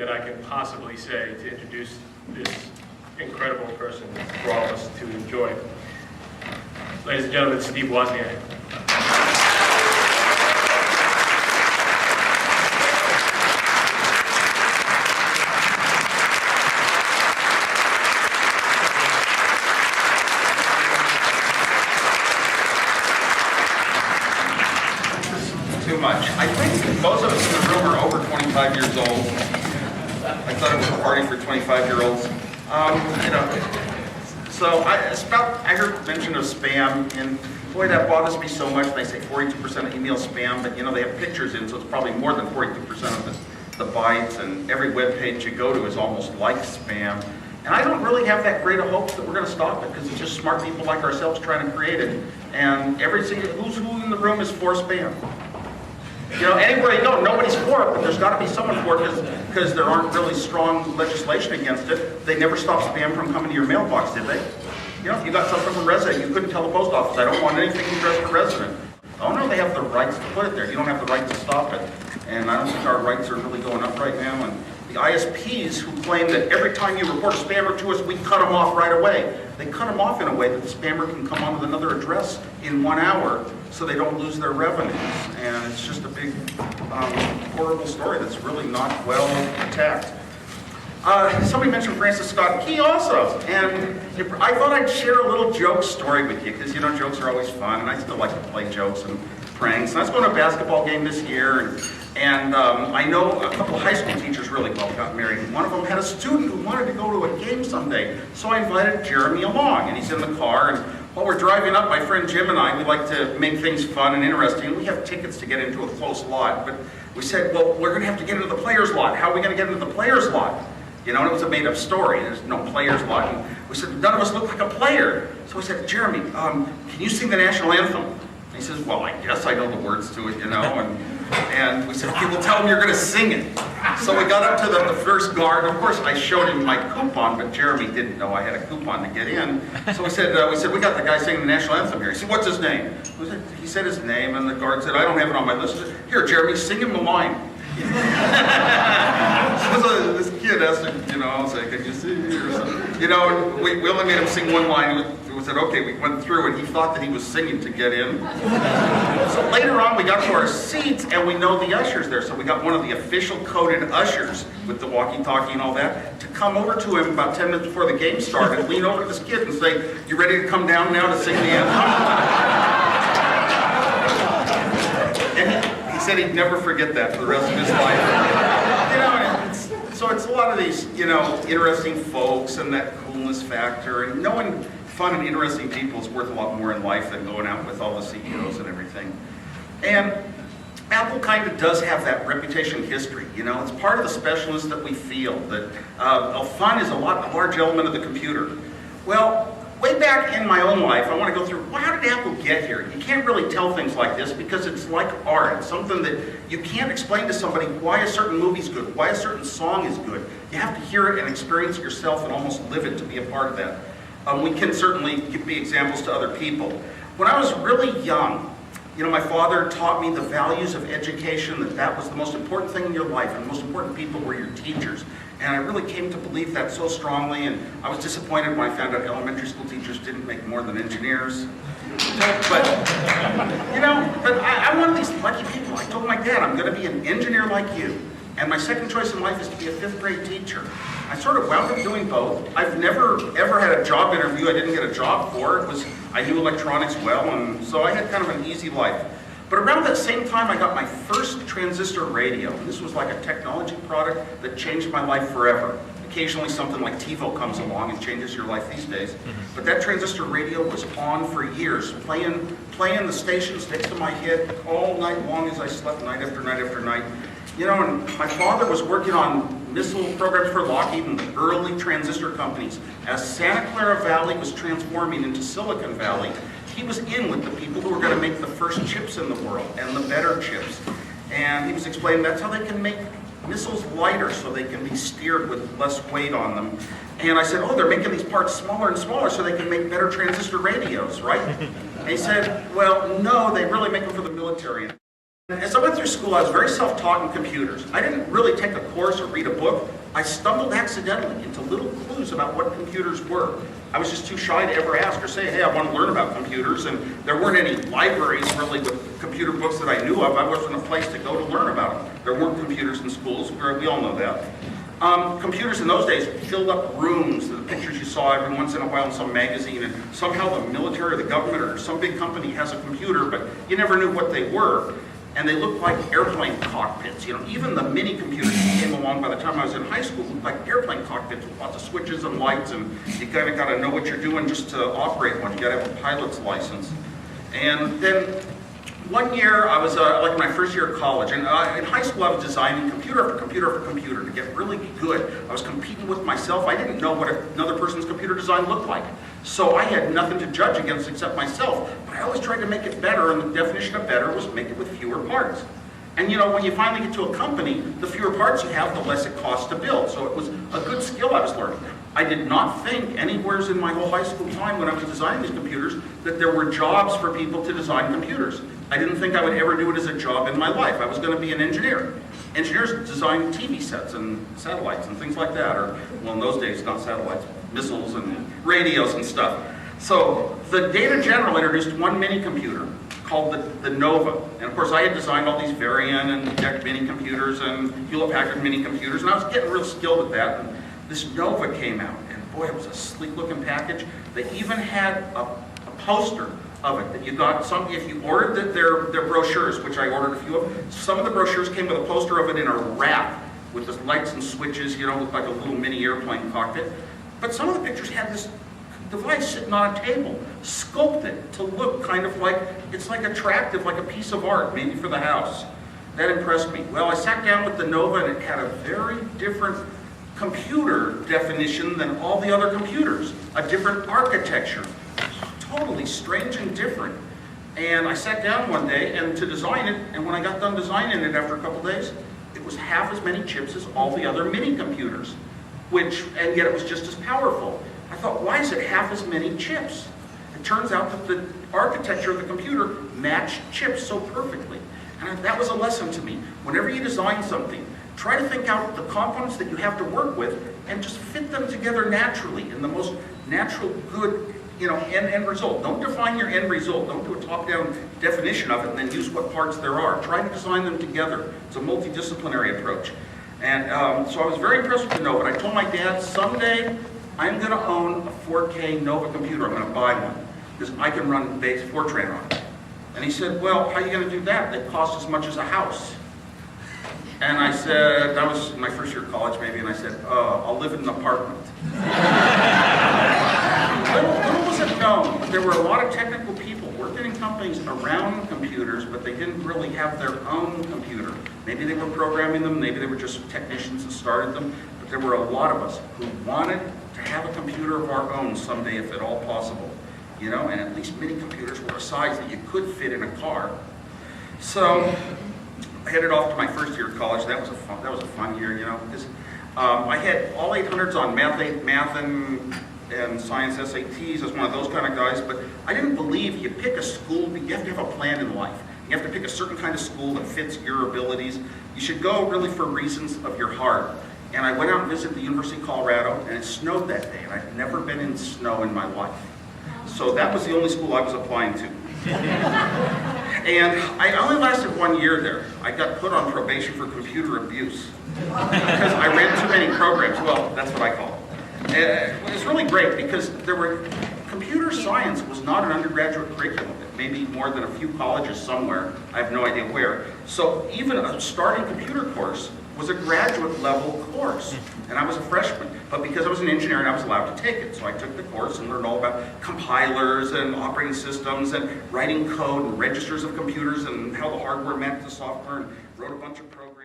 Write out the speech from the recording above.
that I can possibly say to introduce this incredible person for all of us to enjoy. Ladies and gentlemen, Steve Wozniak. Too much. I think most of us in the room are over 25 years old. I thought it was a party for 25-year-olds. I heard mention of spam, and boy, that bothers me so much. They say 42% of email spam, but they have pictures in, so it's probably more than 42% of the bytes, and every web page you go to is almost like spam. And I don't really have that great of hopes that we're going to stop it, because it's just smart people like ourselves trying to create it. And who's who in the room is for spam? Anywhere you go, nobody's for it, but there's got to be someone for it because there aren't really strong legislation against it. They never stopped spam from coming to your mailbox, did they? If you got something from a resident, you couldn't tell the post office, I don't want anything addressed to resident. Oh no, they have the rights to put it there. You don't have the right to stop it. And I don't think our rights are really going up right now. And the ISPs who claim that every time you report a spammer to us, we cut them off right away. They cut them off in a way that the spammer can come on with another address in 1 hour so they don't lose their revenues. And it's just a big, horrible story that's really not well attacked. Somebody mentioned Francis Scott Key also, and I thought I'd share a little joke story with you, because jokes are always fun, and I still like to play jokes and pranks. And I was going to a basketball game this year, and I know a couple of high school teachers really well got married, and one of them had a student who wanted to go to a game someday, so I invited Jeremy along, and he's in the car, and while we're driving up, my friend Jim and I, we like to make things fun and interesting. We have tickets to get into a close lot, but we said, well, we're going to have to get into the players' lot. How are we going to get into the players' lot? And it was a made-up story. There's no players' lot. And we said, none of us look like a player. So we said, Jeremy, can you sing the national anthem? And he says, well, I guess I know the words to it, And we said, okay, well, tell him you're going to sing it. So we got up to the first guard. Of course, I showed him my coupon, but Jeremy didn't know I had a coupon to get in. So we said, we got the guy singing the national anthem here. He said, what's his name? He said his name, and the guard said, I don't have it on my list. Said, here, Jeremy, sing him the line. So this kid asked him, say, can you sing or something? We only made him sing one line. We said, okay, we went through, and he thought that he was singing to get in. So later on, we got to our seats, and we know the ushers there. So we got one of the official coded ushers with the walkie-talkie and all that to come over to him about 10 minutes before the game started, and lean over to this kid and say, you ready to come down now to sing the anthem? And he said he'd never forget that for the rest of his life. So it's a lot of these, interesting folks and that coolness factor, and knowing fun and interesting people is worth a lot more in life than going out with all the CEOs and everything. And Apple kind of does have that reputation history. It's part of the specialness that we feel, that fun is a large element of the computer. Well, way back in my own life, I want to go through, well, how did Apple get here? You can't really tell things like this because it's like art. It's something that you can't explain to somebody why a certain movie's good, why a certain song is good. You have to hear it and experience it yourself and almost live it to be a part of that. We can certainly be examples to other people. When I was really young, my father taught me the values of education, that was the most important thing in your life, and the most important people were your teachers. And I really came to believe that so strongly, and I was disappointed when I found out elementary school teachers didn't make more than engineers. But I'm one of these lucky people. I told my dad, I'm going to be an engineer like you. And my second choice in life is to be a 5th grade teacher. I sort of wound up doing both. I've never, ever had a job interview I didn't get a job for. I knew electronics well, and so I had kind of an easy life. But around that same time, I got my first transistor radio. And this was like a technology product that changed my life forever. Occasionally something like TiVo comes along and changes your life these days. But that transistor radio was on for years, playing the stations next to my head all night long as I slept night after night after night. And my father was working on missile programs for Lockheed and the early transistor companies. As Santa Clara Valley was transforming into Silicon Valley, he was in with the people who were going to make the first chips in the world, and the better chips. And he was explaining that's how they can make missiles lighter so they can be steered with less weight on them. And I said, oh, they're making these parts smaller and smaller so they can make better transistor radios, right? And he said, well, no, they really make them for the military. As I went through school, I was very self-taught in computers. I didn't really take a course or read a book. I stumbled accidentally into little clues about what computers were. I was just too shy to ever ask or say, hey, I want to learn about computers, and there weren't any libraries really with computer books that I knew of. I wasn't a place to go to learn about them. There weren't computers in schools, we all know that. Computers in those days filled up rooms, the pictures you saw every once in a while in some magazine, and somehow the military or the government or some big company has a computer, but you never knew what they were. And they looked like airplane cockpits. You know, even the mini computers that came along by the time I was in high school looked like airplane cockpits with lots of switches and lights, and you kind of got to know what you're doing just to operate one. You got to have a pilot's license. And then one year, I was like my first year of college, and in high school I was designing computer after computer after computer to get really good. I was competing with myself. I didn't know what another person's computer design looked like. So I had nothing to judge against except myself, but I always tried to make it better, and the definition of better was make it with fewer parts. And you know, when you finally get to a company, the fewer parts you have, the less it costs to build. So it was a good skill I was learning. I did not think anywhere in my whole high school time when I was designing these computers that there were jobs for people to design computers. I didn't think I would ever do it as a job in my life. I was going to be an engineer. Engineers design TV sets and satellites and things like that, or, well, in those days, not satellites, missiles and radios and stuff. So the Data General introduced one mini computer called the Nova. And of course, I had designed all these Varian and DEC mini computers and Hewlett-Packard mini computers, and I was getting real skilled at that. And this Nova came out, and boy, it was a sleek-looking package. They even had a poster of it that you got. Some, if you ordered their brochures, which I ordered a few of, some of the brochures came with a poster of it in a wrap with the lights and switches, you know, looked like a little mini airplane cockpit. But some of the pictures had this device sitting on a table, sculpted to look kind of like, it's like attractive, like a piece of art, maybe for the house. That impressed me. Well, I sat down with the Nova, and it had a very different computer definition than all the other computers, a different architecture. Totally strange and different. And I sat down one day and to design it, and when I got done designing it after a couple days, it was half as many chips as all the other mini computers, and yet it was just as powerful. I thought, why is it half as many chips? It turns out that the architecture of the computer matched chips so perfectly. And that was a lesson to me. Whenever you design something, try to think out the components that you have to work with and just fit them together naturally in the most natural, good, you know, end result. Don't define your end result. Don't do a top-down definition of it and then use what parts there are. Try to design them together. It's a multidisciplinary approach. And so I was very impressed with the Nova. And I told my dad, someday I'm going to own a 4K Nova computer. I'm going to buy one because I can run base Fortran on it. And he said, well, how are you going to do that? They cost as much as a house. And I said, that was my first year of college maybe, and I said, I'll live in an apartment. Little was it known, but there were a lot of technical people working in companies around computers, but they didn't really have their own computer. Maybe they were programming them, maybe they were just technicians that started them, but there were a lot of us who wanted to have a computer of our own someday, if at all possible. You know, and at least mini computers were a size that you could fit in a car. So I headed off to my first year of college. That was a fun year, you know, because I had all 800s on math and science SATs. I was one of those kind of guys, but I didn't believe you pick a school, you have to have a plan in life. You have to pick a certain kind of school that fits your abilities. You should go really for reasons of your heart. And I went out and visited the University of Colorado, and it snowed that day, and I'd never been in snow in my life. So that was the only school I was applying to. And I only lasted 1 year there. I got put on probation for computer abuse because I ran too many programs. Well, that's what I call it. It was really great because computer science was not an undergraduate curriculum. Maybe more than a few colleges somewhere. I have no idea where. So even a starting computer course was a graduate level course. And I was a freshman. But because I was an engineer and I was allowed to take it, so I took the course and learned all about compilers and operating systems and writing code and registers of computers and how the hardware mapped to software and wrote a bunch of programs.